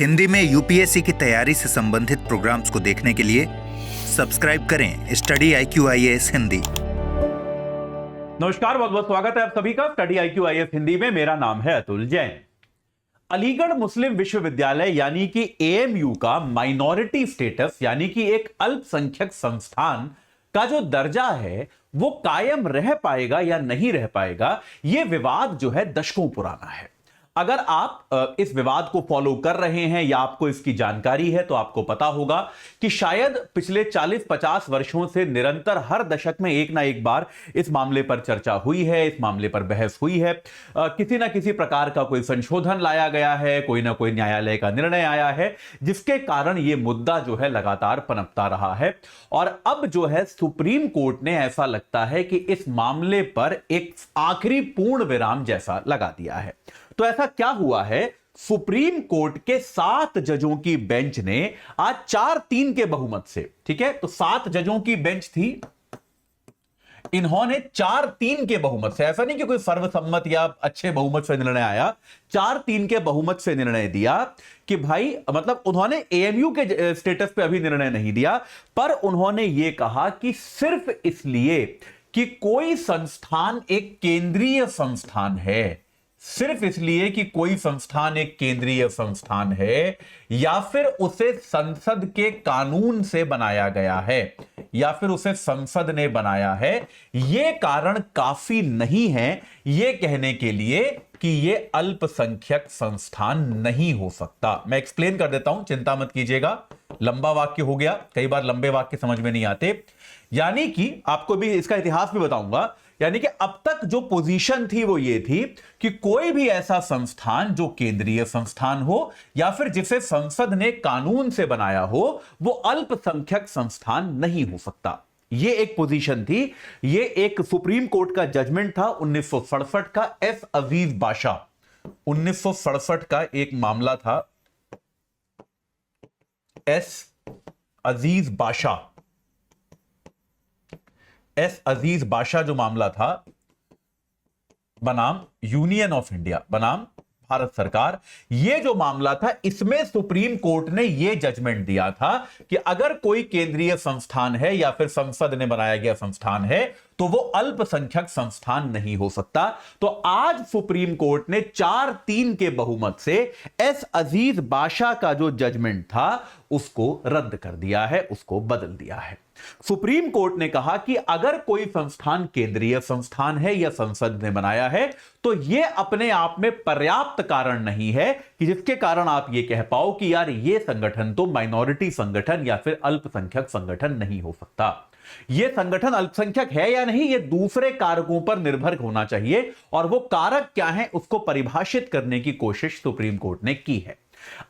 हिंदी में यूपीएससी की तैयारी से संबंधित प्रोग्राम्स को देखने के लिए सब्सक्राइब करें स्टडी IQ IAS हिंदी। नमस्कार, बहुत बहुत स्वागत है आप सभी का स्टडी IQ IAS हिंदी में। मेरा नाम है अतुल जैन। अलीगढ़ मुस्लिम विश्वविद्यालय यानी कि AMU का माइनॉरिटी स्टेटस यानी कि एक अल्पसंख्यक संस्थान का जो दर्जा है वो कायम रह पाएगा या नहीं रह पाएगा, यह विवाद जो है दशकों पुराना है। अगर आप इस विवाद को फॉलो कर रहे हैं या आपको इसकी जानकारी है तो आपको पता होगा कि शायद पिछले 40-50 वर्षों से निरंतर हर दशक में एक ना एक बार इस मामले पर चर्चा हुई है, इस मामले पर बहस हुई है। किसी ना किसी प्रकार का कोई संशोधन लाया गया है, कोई ना कोई न्यायालय का निर्णय आया है, जिसके कारण यह मुद्दा जो है लगातार पनपता रहा है। और अब जो है सुप्रीम कोर्ट ने ऐसा लगता है कि इस मामले पर एक आखिरी पूर्ण विराम जैसा लगा दिया है। तो ऐसा क्या हुआ है, सुप्रीम कोर्ट के 7 जजों की बेंच ने आज 4-3 के बहुमत से, ठीक है, तो 7 जजों की बेंच थी, इन्होंने 4-3 के बहुमत से, ऐसा नहीं कि कोई सर्वसम्मत या अच्छे बहुमत से निर्णय आया, 4-3 के बहुमत से निर्णय दिया कि भाई, मतलब उन्होंने AMU के स्टेटस पे अभी निर्णय नहीं दिया, पर उन्होंने यह कहा कि सिर्फ इसलिए कि कोई संस्थान एक केंद्रीय संस्थान है, सिर्फ इसलिए कि कोई संस्थान एक केंद्रीय संस्थान है या फिर उसे संसद के कानून से बनाया गया है या फिर उसे संसद ने बनाया है, यह कारण काफी नहीं है यह कहने के लिए कि यह अल्पसंख्यक संस्थान नहीं हो सकता। मैं एक्सप्लेन कर देता हूं, चिंता मत कीजिएगा, लंबा वाक्य हो गया, कई बार लंबे वाक्य समझ में नहीं आते। यानी कि आपको भी इसका इतिहास भी बताऊंगा। यानी कि अब तक जो पोजीशन थी वो ये थी कि कोई भी ऐसा संस्थान जो केंद्रीय संस्थान हो या फिर जिसे संसद ने कानून से बनाया हो, वो अल्पसंख्यक संस्थान नहीं हो सकता। ये एक पोजीशन थी। ये एक सुप्रीम कोर्ट का जजमेंट था 1967 का, एस अजीज बादशाह, 1967 का एक मामला था, एस अजीज बादशाह, एस अजीज बादशाह जो मामला था बनाम यूनियन ऑफ इंडिया, बनाम भारत सरकार, यह जो मामला था इसमें सुप्रीम कोर्ट ने यह जजमेंट दिया था कि अगर कोई केंद्रीय संस्थान है या फिर संसद ने बनाया गया संस्थान है तो वो अल्पसंख्यक संस्थान नहीं हो सकता। तो आज सुप्रीम कोर्ट ने 4-3 के बहुमत से एस अजीज बादशाह का जो जजमेंट था उसको रद्द कर दिया है, उसको बदल दिया है। सुप्रीम कोर्ट ने कहा कि अगर कोई संस्थान केंद्रीय संस्थान है या संसद ने बनाया है तो यह अपने आप में पर्याप्त कारण नहीं है कि जिसके कारण आप यह कह पाओ कि यार यह संगठन तो माइनॉरिटी संगठन या फिर अल्पसंख्यक संगठन नहीं हो सकता। यह संगठन अल्पसंख्यक है या नहीं, यह दूसरे कारकों पर निर्भर होना चाहिए और वो कारक क्या है उसको परिभाषित करने की कोशिश सुप्रीम कोर्ट ने की है।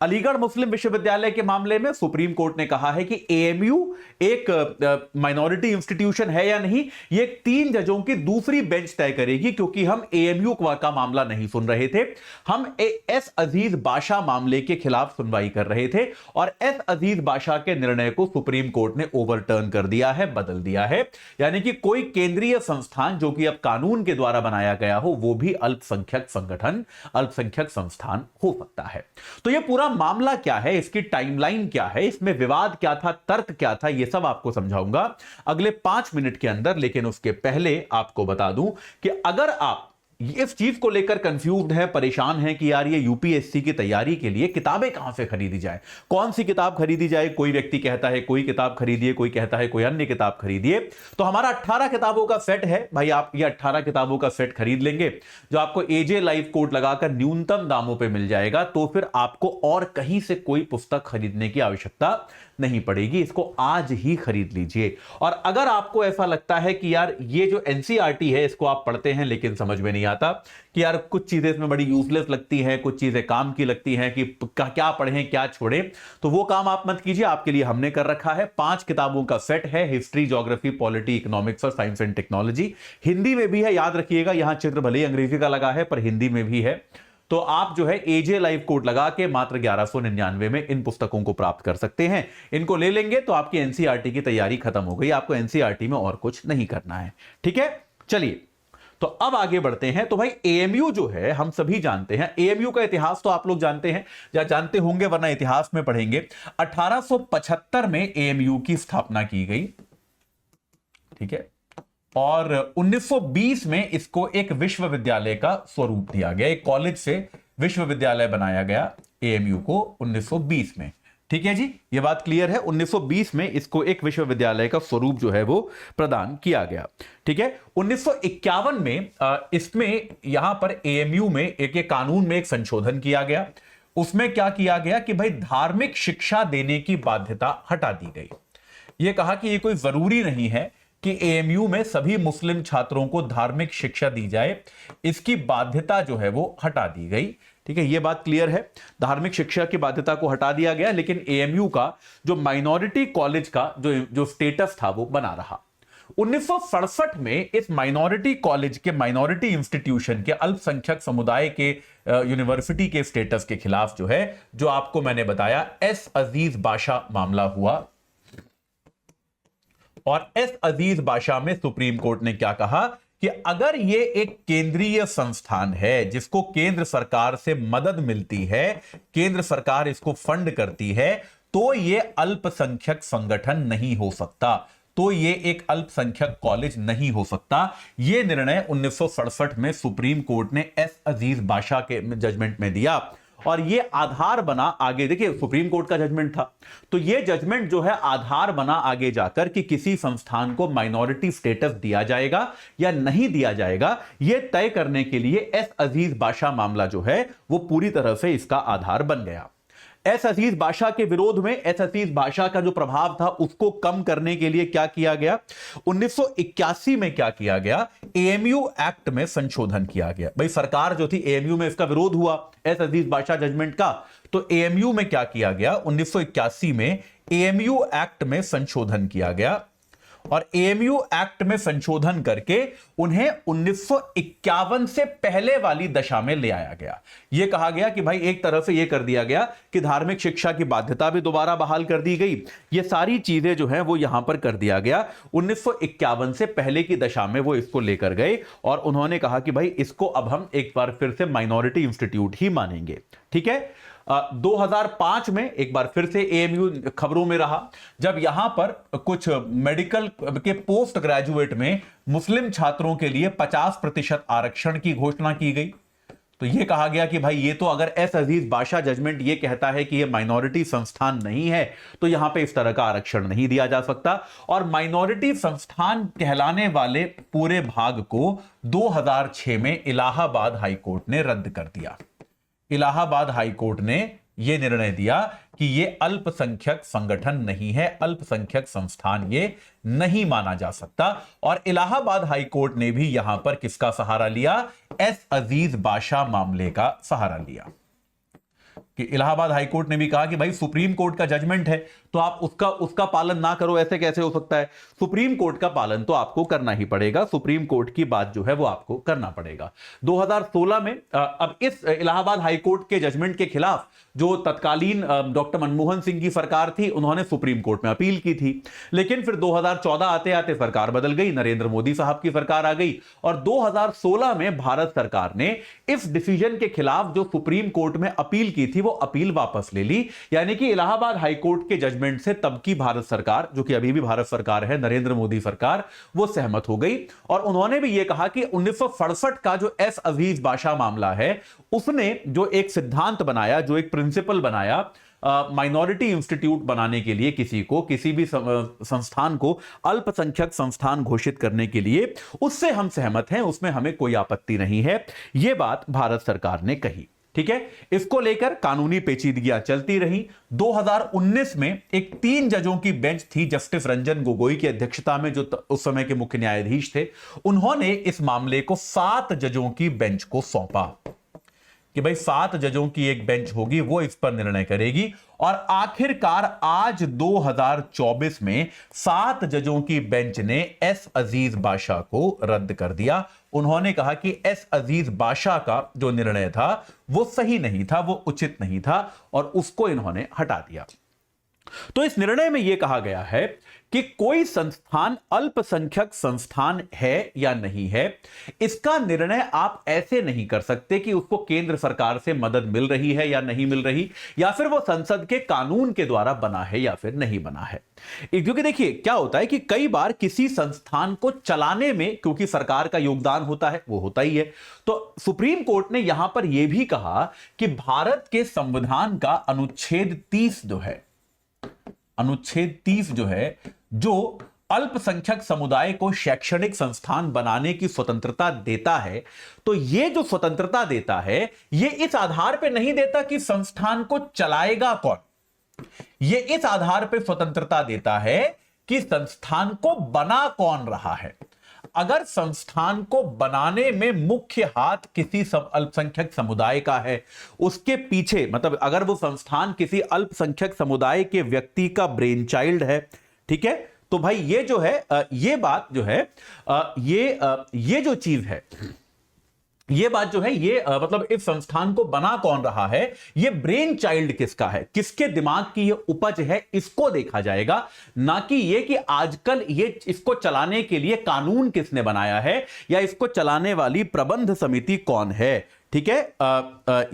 अलीगढ़ मुस्लिम विश्वविद्यालय के मामले में सुप्रीम कोर्ट ने कहा है कि AMU एक माइनॉरिटी इंस्टीट्यूशन है या नहीं, ये 3 जजों की दूसरी बेंच तय करेगी, क्योंकि हम AMU का मामला नहीं सुन रहे थे, हम एस अजीज बादशाह मामले के खिलाफ सुनवाई कर रहे थे और एस अजीज बादशाह के निर्णय को सुप्रीम कोर्ट ने ओवरटर्न कर दिया है, बदल दिया है। यानी कि कोई केंद्रीय संस्थान जो कि अब कानून के द्वारा बनाया गया हो वो भी अल्पसंख्यक संगठन, अल्पसंख्यक संस्थान हो सकता है। तो यह पूरा मामला क्या है, इसकी टाइमलाइन क्या है, इसमें विवाद क्या था, तर्क क्या था, यह सब आपको समझाऊंगा अगले 5 मिनट के अंदर। लेकिन उसके पहले आपको बता दूं कि अगर आप इस चीज को लेकर कंफ्यूज्ड है, परेशान है कि यार ये यूपीएससी की तैयारी के लिए किताबें कहां से खरीदी जाए, कौन सी किताब खरीदी जाए, कोई व्यक्ति कहता है कोई किताब खरीदिए, कोई कहता है कोई अन्य किताब खरीदिए, तो हमारा 18 किताबों का सेट है भाई। आप ये 18 किताबों का सेट खरीद लेंगे जो आपको AJ लाइफ कोड लगाकर न्यूनतम दामों पर मिल जाएगा, तो फिर आपको और कहीं से कोई पुस्तक खरीदने की आवश्यकता नहीं पड़ेगी। इसको आज ही खरीद लीजिए। और अगर आपको ऐसा लगता है कि यार ये जो NCERT है इसको आप पढ़ते हैं लेकिन समझ में नहीं आता कि यार कुछ चीजें इसमें बड़ी यूजलेस लगती हैं, कुछ चीजें काम की लगती हैं कि क्या पढ़ें क्या छोड़ें, तो वो काम आप मत कीजिए, आपके लिए हमने कर रखा है। 5 किताबों का सेट है, हिस्ट्री, ज्योग्राफी, पॉलिटी, इकोनॉमिक्स और साइंस एंड टेक्नोलॉजी। हिंदी में भी है, याद रखिएगा, यहां चित्र भले ही अंग्रेजी का लगा है पर हिंदी में भी है। तो आप जो है AJ लाइफ कोड लगा के मात्र 1199 में इन पुस्तकों को प्राप्त कर सकते हैं। इनको ले लेंगे तो आपकी NCERT की तैयारी खत्म हो गई, आपको NCERT में और कुछ नहीं करना है, ठीक है। चलिए, तो अब आगे बढ़ते हैं। तो भाई एएमयू जो है हम सभी जानते हैं, एएमयू का इतिहास तो आप लोग जानते हैं या जानते होंगे वरना इतिहास में पढ़ेंगे। 1875 में एएमयू की स्थापना की गई, ठीक है, और 1920 में इसको एक विश्वविद्यालय का स्वरूप दिया गया, एक कॉलेज से विश्वविद्यालय बनाया गया एएमयू को 1920 में। ठीक है जी, ये बात क्लियर है। 1920 में इसको एक विश्वविद्यालय का स्वरूप जो है वो प्रदान किया गया। ठीक है, 1951 में इसमें यहां पर एएमयू में एक कानून में एक संशोधन किया गया। उसमें क्या किया गया कि भाई धार्मिक शिक्षा देने की बाध्यता हटा दी गई। यह कहा कि यह कोई जरूरी नहीं है कि एएमयू में सभी मुस्लिम छात्रों को धार्मिक शिक्षा दी जाए, इसकी बाध्यता जो है वो हटा दी गई। ठीक है, यह बात क्लियर है, धार्मिक शिक्षा की बाध्यता को हटा दिया गया, लेकिन एएमयू का जो माइनॉरिटी कॉलेज का जो स्टेटस था वो बना रहा। 1967 में इस माइनॉरिटी कॉलेज के, माइनॉरिटी इंस्टीट्यूशन के, अल्पसंख्यक समुदाय के यूनिवर्सिटी के स्टेटस के खिलाफ जो है, जो आपको मैंने बताया, एस अजीज बाशा मामला हुआ। और एस अजीज बाशा में सुप्रीम कोर्ट ने क्या कहा कि अगर ये एक केंद्रीय संस्थान है जिसको केंद्र सरकार से मदद मिलती है, केंद्र सरकार इसको फंड करती है, तो ये अल्पसंख्यक संगठन नहीं हो सकता, तो ये एक अल्पसंख्यक कॉलेज नहीं हो सकता। यह निर्णय 1967 में सुप्रीम कोर्ट ने एस अजीज बाशा के जजमेंट में दिया और यह आधार बना आगे। देखिए, सुप्रीम कोर्ट का जजमेंट था, तो यह जजमेंट जो है आधार बना आगे जाकर कि किसी संस्थान को माइनॉरिटी स्टेटस दिया जाएगा या नहीं दिया जाएगा, यह तय करने के लिए एस अजीज बाशा मामला जो है वो पूरी तरह से इसका आधार बन गया। एस अजीज बाशा के विरोध में एस अजीज बाशा का जो प्रभाव था उसको कम करने के लिए क्या किया गया, 1981 में क्या किया गया, एएमयू एक्ट में संशोधन किया गया। भाई सरकार जो थी, एएमयू में इसका विरोध हुआ एस अजीज बाशा जजमेंट का, तो एएमयू में क्या किया गया, 1981 में एएमयू एक्ट में संशोधन किया गया और एएमयू एक्ट में संशोधन करके उन्हें 1951 से पहले वाली दशा में ले आया गया। यह कहा गया कि भाई एक तरह से यह कर दिया गया कि धार्मिक शिक्षा की बाध्यता भी दोबारा बहाल कर दी गई, ये सारी चीजें जो हैं वो यहां पर कर दिया गया। 1951 से पहले की दशा में वो इसको लेकर गए और उन्होंने कहा कि भाई इसको अब हम एक बार फिर से माइनॉरिटी इंस्टीट्यूट ही मानेंगे। ठीक है, 2005 में एक बार फिर से एएमयू खबरों में रहा, जब यहां पर कुछ मेडिकल के पोस्ट ग्रेजुएट में मुस्लिम छात्रों के लिए 50% आरक्षण की घोषणा की गई। तो यह कहा गया कि भाई ये तो अगर एस अजीज बाशा जजमेंट ये कहता है कि ये माइनॉरिटी संस्थान नहीं है, तो यहां पे इस तरह का आरक्षण नहीं दिया जा सकता। और माइनॉरिटी संस्थान कहलाने वाले पूरे भाग को 2006 में इलाहाबाद हाईकोर्ट ने रद्द कर दिया। इलाहाबाद हाईकोर्ट ने यह निर्णय दिया कि यह अल्पसंख्यक संगठन नहीं है, अल्पसंख्यक संस्थान ये नहीं माना जा सकता। और इलाहाबाद हाईकोर्ट ने भी यहां पर किसका सहारा लिया, एस अजीज बाशा मामले का सहारा लिया। कि इलाहाबाद हाईकोर्ट ने भी कहा कि भाई सुप्रीम कोर्ट का जजमेंट है तो आप उसका पालन ना करो, ऐसे कैसे हो सकता है, सुप्रीम कोर्ट का पालन तो आपको करना ही पड़ेगा, सुप्रीम कोर्ट की बात जो है वो आपको करना पड़ेगा। 2016 में अब इस इलाहाबाद हाईकोर्ट के जजमेंट के खिलाफ जो तत्कालीन डॉक्टर मनमोहन सिंह की सरकार थी, उन्होंने सुप्रीम कोर्ट में अपील की थी, लेकिन फिर 2014 आते आते सरकार बदल गई, नरेंद्र मोदी साहब की सरकार आ गई और 2016 में भारत सरकार ने इस डिसीजन के खिलाफ जो सुप्रीम कोर्ट में अपील की थी वो अपील वापस ले ली। यानी कि इलाहाबाद हाईकोर्ट के जजमेंट से तब की भारत सरकार, जो कि अभी भी भारत सरकार है, नरेंद्र मोदी सरकार, वो सहमत हो गई और उन्होंने भी यह कहा कि 1967 का जो एस अजीज बाशा मामला है, उसने जो एक सिद्धांत बनाया, जो एक प्रिंसिपल बनाया माइनॉरिटी इंस्टीट्यूट बनाने के लिए, किसी भी संस्थान को अल्पसंख्यक संस्थान घोषित करने के लिए, उससे हम सहमत हैं, उसमें हमें कोई आपत्ति नहीं है, यह बात भारत सरकार ने कही। ठीक है, इसको लेकर कानूनी पेचीदगियां चलती रही। 2019 में एक 3 जजों की बेंच थी, जस्टिस रंजन गोगोई की अध्यक्षता में, जो उस समय के मुख्य न्यायाधीश थे, उन्होंने इस मामले को 7 जजों की बेंच को सौंपा कि भाई 7 जजों की एक बेंच होगी, वो इस पर निर्णय करेगी। और आखिरकार आज 2024 में 7 जजों की बेंच ने एस अजीज बाशा को रद्द कर दिया। उन्होंने कहा कि एस अजीज बाशा का जो निर्णय था वो सही नहीं था, वो उचित नहीं था और उसको इन्होंने हटा दिया। तो इस निर्णय में यह कहा गया है कि कोई संस्थान अल्पसंख्यक संस्थान है या नहीं है, इसका निर्णय आप ऐसे नहीं कर सकते कि उसको केंद्र सरकार से मदद मिल रही है या नहीं मिल रही, या फिर वो संसद के कानून के द्वारा बना है या फिर नहीं बना है। क्योंकि देखिए क्या होता है कि कई बार किसी संस्थान को चलाने में क्योंकि सरकार का योगदान होता है, वो होता ही है। तो सुप्रीम कोर्ट ने यहां पर यह भी कहा कि भारत के संविधान का अनुच्छेद 30 जो है, अनुच्छेद 30 जो है, जो अल्पसंख्यक समुदाय को शैक्षणिक संस्थान बनाने की स्वतंत्रता देता है, तो यह जो स्वतंत्रता देता है यह इस आधार पर नहीं देता कि संस्थान को चलाएगा कौन, यह इस आधार पर स्वतंत्रता देता है कि संस्थान को बना कौन रहा है। अगर संस्थान को बनाने में मुख्य हाथ किसी अल्पसंख्यक समुदाय का है, उसके पीछे मतलब अगर वो संस्थान किसी अल्पसंख्यक समुदाय के व्यक्ति का ब्रेन चाइल्ड है, ठीक है, तो भाई ये जो है ये बात जो है ये जो चीज है, ये बात जो है ये मतलब इस संस्थान को बना कौन रहा है, ये ब्रेन चाइल्ड किसका है, किसके दिमाग की ये उपज है, इसको देखा जाएगा, ना कि ये कि आजकल ये इसको चलाने के लिए कानून किसने बनाया है या इसको चलाने वाली प्रबंध समिति कौन है। ठीक है,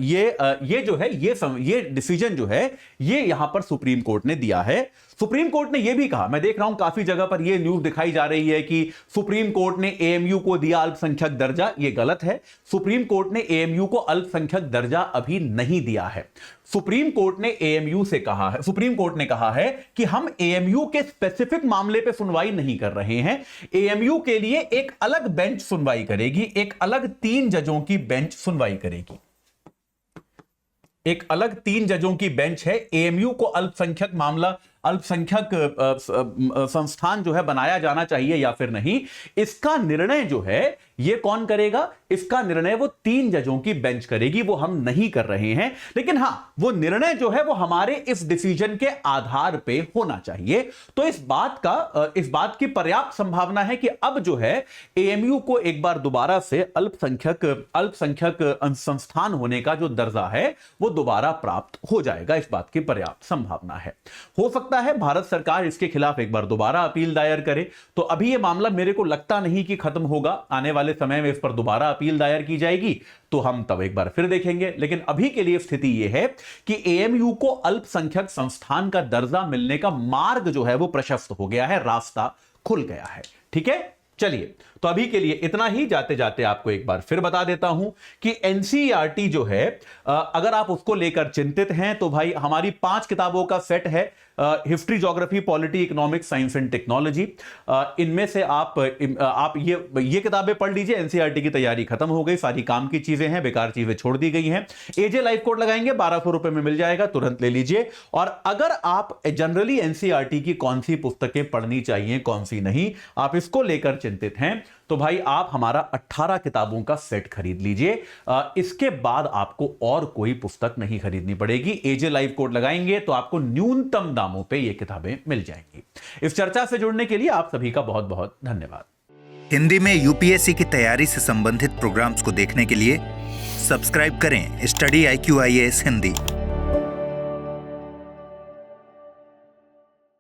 ये जो है ये डिसीजन जो है ये यहां पर सुप्रीम कोर्ट ने दिया है। सुप्रीम कोर्ट ने यह भी कहा, मैं देख रहा हूं काफी जगह पर यह न्यूज दिखाई जा रही है कि सुप्रीम कोर्ट ने एएमयू को दिया अल्पसंख्यक दर्जा, यह गलत है। सुप्रीम कोर्ट ने एएमयू को अल्पसंख्यक दर्जा अभी नहीं दिया है। सुप्रीम कोर्ट ने एएमयू से कहा है, सुप्रीम कोर्ट ने कहा है कि हम एएमयू के स्पेसिफिक मामले पे सुनवाई नहीं कर रहे हैं, एएमयू के लिए एक अलग बेंच सुनवाई करेगी, एक अलग 3 जजों की बेंच सुनवाई करेगी, एक अलग 3 जजों की बेंच है। एएमयू को अल्पसंख्यक मामला, अल्पसंख्यक संस्थान जो है बनाया जाना चाहिए या फिर नहीं, इसका निर्णय जो है ये कौन करेगा, इसका निर्णय वो 3 जजों की बेंच करेगी, वो हम नहीं कर रहे हैं। लेकिन हां, वो निर्णय जो है वो हमारे इस डिसीजन के आधार पे होना चाहिए। तो इस बात की पर्याप्त संभावना है कि अब जो है एएमयू को एक बार दोबारा से अल्पसंख्यक संस्थान होने का जो दर्जा है वो दोबारा प्राप्त हो जाएगा, इस बात की पर्याप्त संभावना है। हो सकता है भारत सरकार इसके खिलाफ एक बार दोबारा अपील दायर करे, तो अभी यह मामला मेरे को लगता नहीं कि खत्म होगा, आने वाले समय में इस पर दोबारा अपील दायर की जाएगी तो हम तब एक बार फिर देखेंगे। लेकिन अभी के लिए स्थिति यह है कि एएमयू को अल्पसंख्यक संस्थान का दर्जा मिलने का मार्ग जो है वो प्रशस्त हो गया है, रास्ता खुल गया है। ठीक है, चलिए तो अभी के लिए इतना ही। जाते जाते आपको एक बार फिर बता देता हूं कि एनसीईआरटी जो है अगर आप उसको लेकर चिंतित हैं तो भाई हमारी 5 किताबों का सेट है, history, geography, polity, economics, science and technology. इनमें से आप ये किताबें पढ़ लीजिए। एनसीईआरटी की तैयारी खत्म हो गई, सारी काम की चीजें हैं, बेकार चीजें छोड़ दी गई हैं। एजे लाइफ कोड लगाएंगे, 1200 रुपए में मिल जाएगा, तुरंत ले लीजिए। और अगर आप जनरली एनसीईआरटी की कौन सी पुस्तकें पढ़नी चाहिए, कौन सी नहीं, आप इसको लेकर चिंतित हैं तो भाई आप हमारा 18 किताबों का सेट खरीद लीजिए। इसके बाद आपको और कोई पुस्तक नहीं खरीदनी पड़ेगी। एजे लाइव कोड लगाएंगे तो आपको न्यूनतम दामों पे ये किताबें मिल जाएंगी। इस चर्चा से जुड़ने के लिए आप सभी का बहुत बहुत धन्यवाद। हिंदी में यूपीएससी की तैयारी से संबंधित प्रोग्राम्स को देखने के लिए सब्सक्राइब करें स्टडी IQ IAS हिंदी।